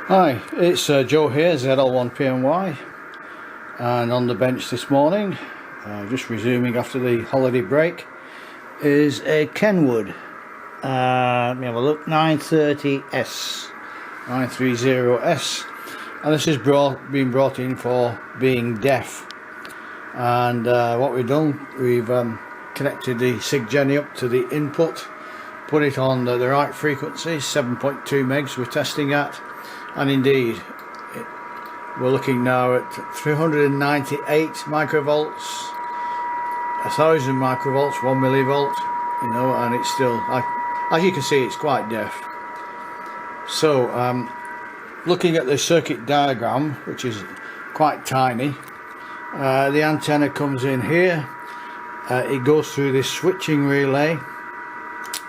Hi, it's Joe here, ZL1PNY, and on the bench this morning, just resuming after the holiday break, is a Kenwood. Let me have a look, 930S, 930S, and this has been brought in for being deaf. And what we've done, we've connected the SIG Jenny up to the input, put it on the right frequency, 7.2 megs we're testing at. And indeed, we're looking now at 398 microvolts, 1000 microvolts, 1 millivolt, and it's still, as you can see, it's quite deaf. So, looking at the circuit diagram, which is quite tiny, the antenna comes in here, it goes through this switching relay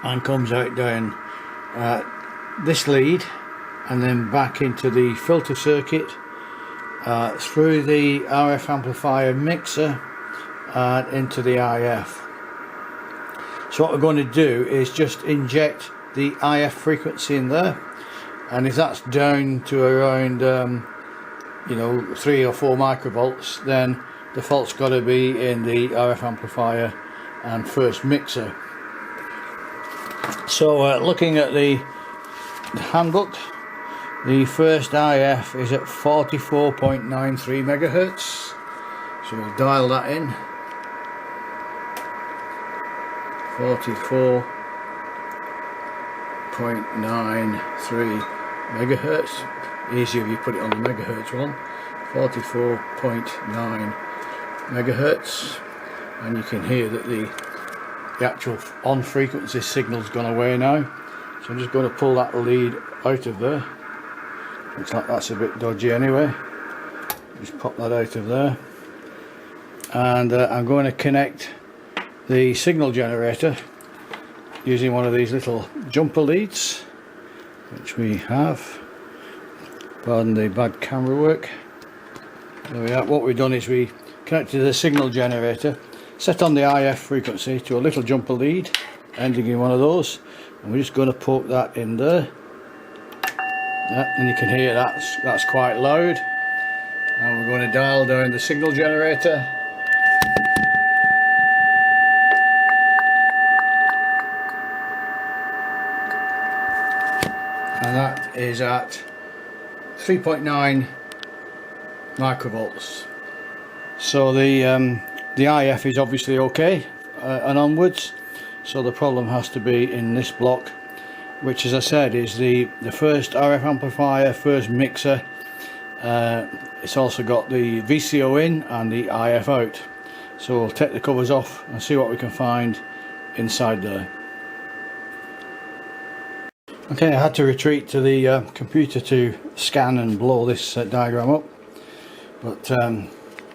and comes out down this lead, and then back into the filter circuit, through the RF amplifier mixer and into the IF. So what we're going to do is just inject the IF frequency in there, and if that's down to around 3 or 4 microvolts, then the fault's got to be in the RF amplifier and first mixer. So looking at the handbook, the first IF is at 44.93 megahertz, so we'll dial that in. 44.93 megahertz. Easier if you put it on the megahertz one. 44.9 megahertz, and you can hear that the actual on frequency signal's gone away now. So I'm just going to pull that lead out of there. Looks like that's a bit dodgy anyway. Just pop that out of there, and I'm going to connect the signal generator using one of these little jumper leads, which we have. Pardon the bad camera work. There we are. What we've done is we connected the signal generator, set on the IF frequency to a little jumper lead ending in one of those, and we're just going to poke that in there. And you can hear that's quite loud. And we're going to dial down the signal generator. And that is at 3.9 microvolts. So the IF is obviously okay and onwards. So the problem has to be in this block, which, as I said, is the first RF amplifier, first mixer. It's also got the VCO in and the IF out. So we'll take the covers off and see what we can find inside there. Okay, I had to retreat to the computer to scan and blow this diagram up. But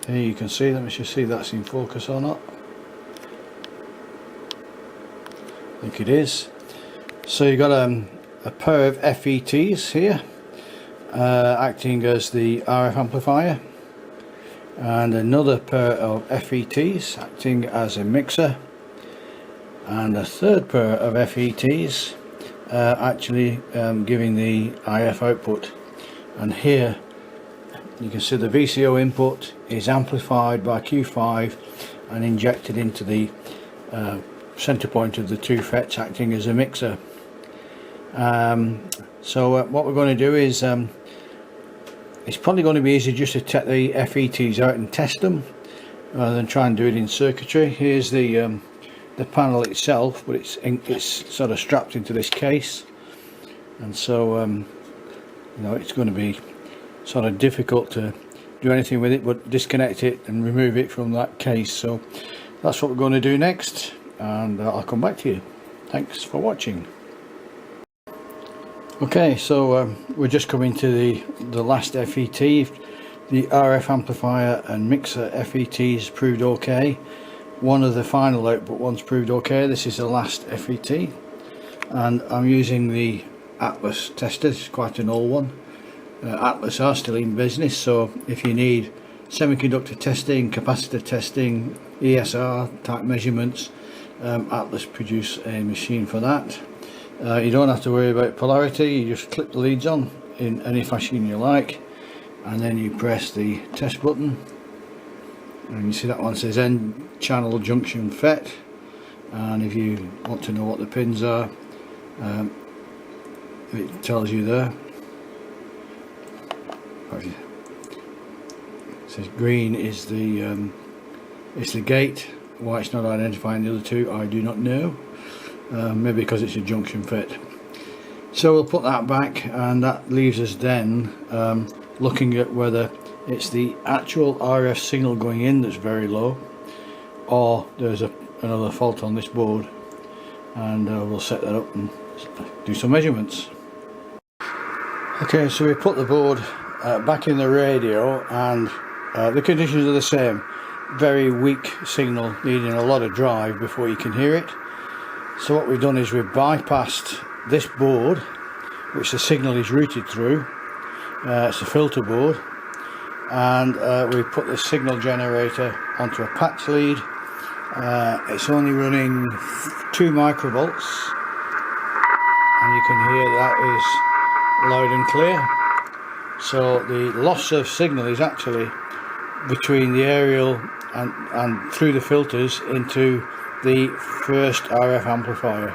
here you can see, let me just see if that's in focus or not. I think it is. So you've got a pair of FETs here acting as the RF amplifier, and another pair of FETs acting as a mixer, and a third pair of FETs actually giving the IF output. And here you can see the VCO input is amplified by Q5 and injected into the center point of the two FETs acting as a mixer. So what we're going to do is it's probably going to be easier just to take the FETs out and test them rather than try and do it in circuitry. Here's the panel itself, but it's sort of strapped into this case, and so it's going to be sort of difficult to do anything with it but disconnect it and remove it from that case. So that's what we're going to do next, and I'll come back to you. Thanks for watching. Okay, so we're just coming to the last FET. The RF amplifier and mixer FETs proved okay. One of the final output ones proved okay. This is the last FET, and I'm using the Atlas tester. It's quite an old one. Atlas are still in business, so if you need semiconductor testing, capacitor testing, ESR type measurements, Atlas produce a machine for that. You don't have to worry about polarity. You just clip the leads on, in any fashion you like, and then you press the test button, and you see that one says N channel junction FET, and if you want to know what the pins are, it tells you there. It says green is the gate. Why it's not identifying the other two, I do not know. Maybe because it's a junction FET. So we'll put that back, and that leaves us then looking at whether it's the actual RF signal going in that's very low, or there's another fault on this board, and we'll set that up and do some measurements. Okay, so we put the board back in the radio, and the conditions are the same. Very weak signal, needing a lot of drive before you can hear it. So what we've done is we've bypassed this board, which the signal is routed through. It's a filter board, and we put the signal generator onto a patch lead. It's only running 2 microvolts, and you can hear that is loud and clear. So the loss of signal is actually between the aerial and through the filters into the first RF amplifier.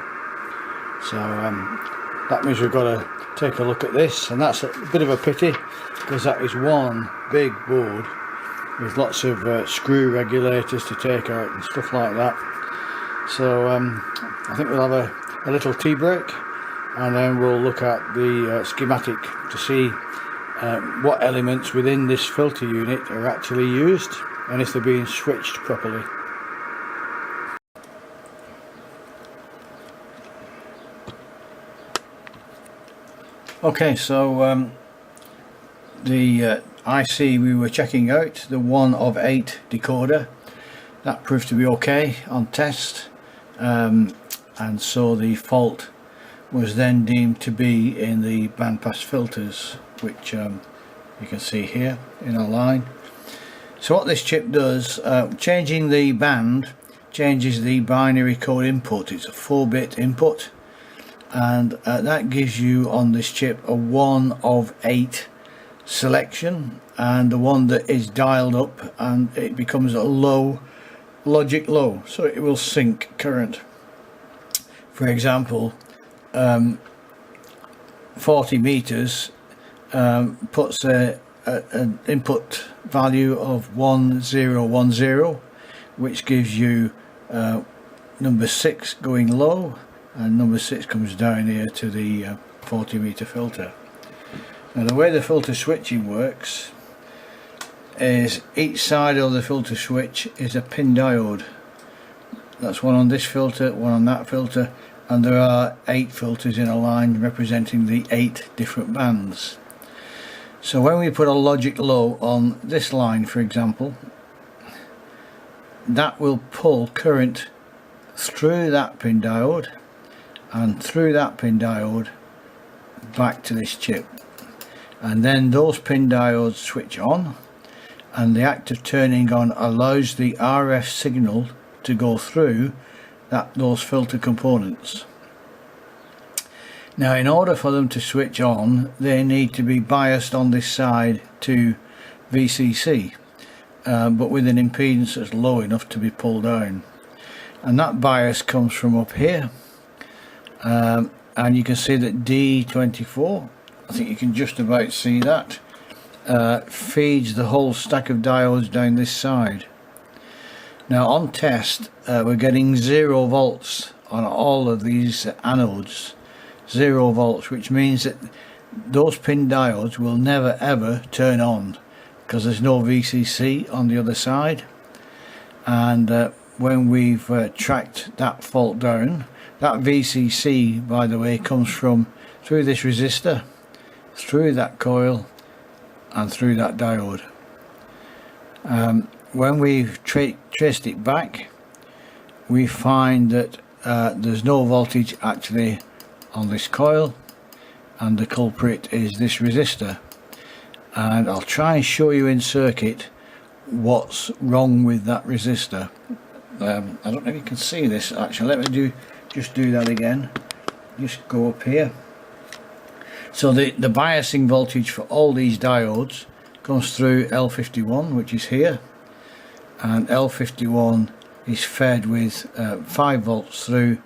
So that means we've got to take a look at this, and that's a bit of a pity, because that is one big board with lots of screw regulators to take out and stuff like that. So I think we'll have a little tea break, and then we'll look at the schematic to see what elements within this filter unit are actually used and if they're being switched properly. Okay, so the IC we were checking out, the 1 of 8 decoder, that proved to be okay on test, and so the fault was then deemed to be in the bandpass filters, which you can see here in our line. So what this chip does, changing the band changes the binary code input. It's a 4-bit input, and that gives you on this chip a 1 of 8 selection, and the one that is dialed up, and it becomes a low, logic low, so it will sync current. For example, 40 meters puts an input value of 1010, which gives you number 6 going low, and number 6 comes down here to the 40 meter filter. Now the way the filter switching works is each side of the filter switch is a pin diode. That's one on this filter, one on that filter, and there are 8 filters in a line representing the 8 different bands. So when we put a logic low on this line, for example, that will pull current through that pin diode and through that pin diode back to this chip, and then those pin diodes switch on, and the act of turning on allows the RF signal to go through those filter components. Now in order for them to switch on, they need to be biased on this side to VCC, but with an impedance that's low enough to be pulled down, and that bias comes from up here, and you can see that D24, I think you can just about see that, feeds the whole stack of diodes down this side. Now on test, we're getting 0 volts on all of these anodes, 0 volts, which means that those pin diodes will never ever turn on because there's no VCC on the other side. And when we've tracked that fault down, that VCC, by the way, comes from through this resistor, through that coil, and through that diode. When we've traced it back, we find that there's no voltage actually on this coil, and the culprit is this resistor. And I'll try and show you in circuit what's wrong with that resistor. I don't know if you can see this actually. Let me just do that again. Just go up here. So the biasing voltage for all these diodes goes through L51, which is here, and L51 is fed with 5 volts through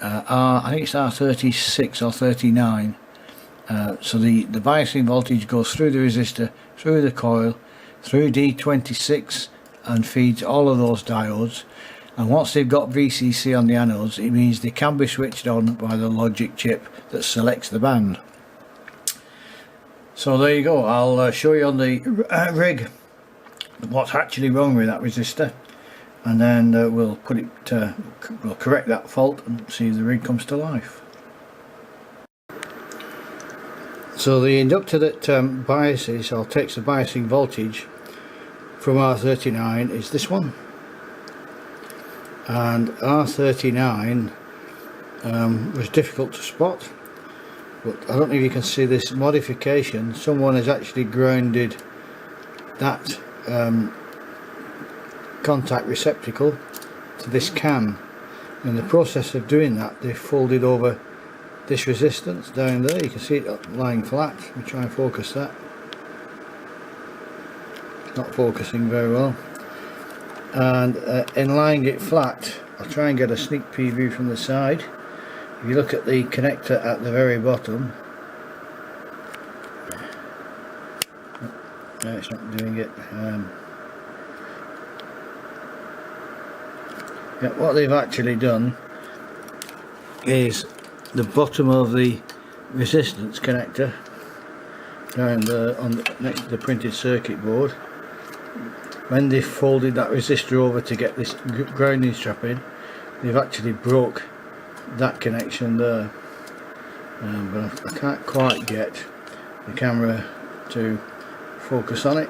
I think it's R36 or 39. So the biasing voltage goes through the resistor, through the coil, through D26, and feeds all of those diodes. And once they've got VCC on the anodes, it means they can be switched on by the logic chip that selects the band. So there you go. I'll show you on the rig what's actually wrong with that resistor, and then we'll we'll correct that fault and see if the rig comes to life. So the inductor that biases or takes the biasing voltage from R39 is this one, and R39 was difficult to spot, but I don't know if you can see this modification. Someone has actually grounded that contact receptacle to this cam. In the process of doing that, they folded over this resistance down there. You can see it lying flat. Let me try and focus that. It's not focusing very well. And in lying it flat, I'll try and get a sneak preview from the side. If you look at the connector at the very bottom, no, it's not doing it. Yeah, what they've actually done is the bottom of the resistance connector down next to the printed circuit board, when they folded that resistor over to get this grounding strap in, they've actually broke that connection there. But I can't quite get the camera to focus on it.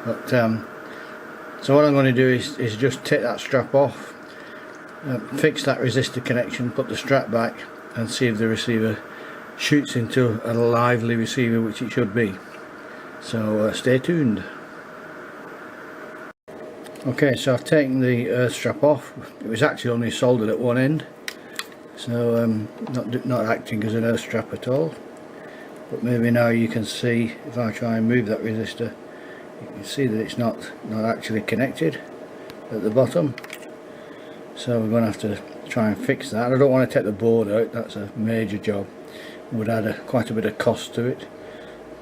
But so what I'm going to do is just take that strap off, fix that resistor connection, put the strap back, and see if the receiver shoots into a lively receiver, which it should be. So stay tuned. Okay, so I've taken the earth strap off. It was actually only soldered at one end, so not acting as an earth strap at all. But maybe now you can see, if I try and move that resistor, you can see that it's not actually connected at the bottom. So we're going to have to try and fix that. I don't want to take the board out, that's a major job. It would add quite a bit of cost to it,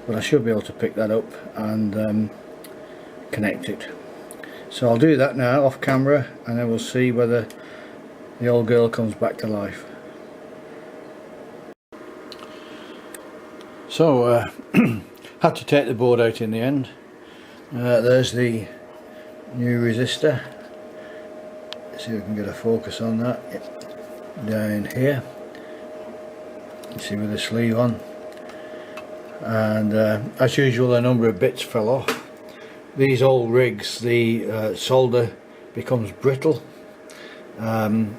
but I should be able to pick that up and connect it. So I'll do that now off camera, and then we'll see whether the old girl comes back to life. So had to take the board out in the end. There's the new resistor. Let's see if we can get a focus on that. Yep. Down here, you see with the sleeve on, and as usual a number of bits fell off. These old rigs, the solder becomes brittle, and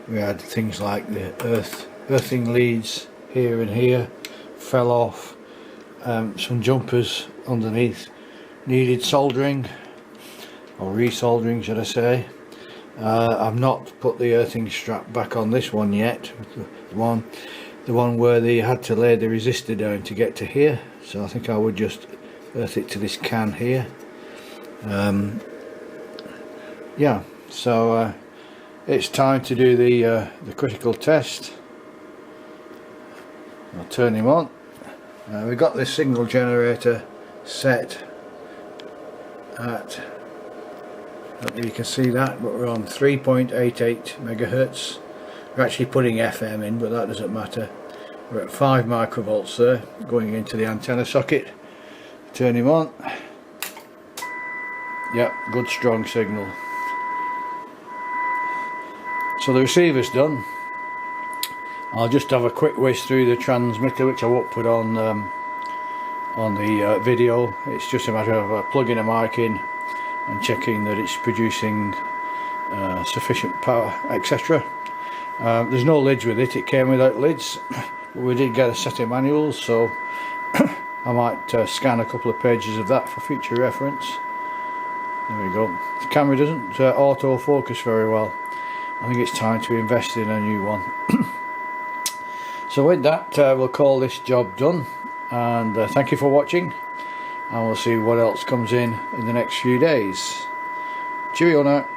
we had things like the earthing leads here and here fell off. Some jumpers underneath needed soldering, or resoldering should I say. I've not put the earthing strap back on this one yet, the one where they had to lay the resistor down to get to here, so I think I would just earth it to this can here. Yeah, so it's time to do the critical test. I'll turn him on. We've got this signal generator set at, I don't know if you can see that, but we're on 3.88 megahertz. We're actually putting FM in, but that doesn't matter. We're at 5 microvolts there, going into the antenna socket. Turn him on. Yep, good strong signal. So the receiver's done. I'll just have a quick whiz through the transmitter, which I won't put on the video. It's just a matter of plugging a mic in and checking that it's producing sufficient power, etc. There's no lids with it. It came without lids, but we did get a set of manuals, so I might scan a couple of pages of that for future reference. There we go. The camera doesn't auto focus very well. I think it's time to invest in a new one. So with that, we'll call this job done, and thank you for watching, and we'll see what else comes in the next few days. Cheerio now.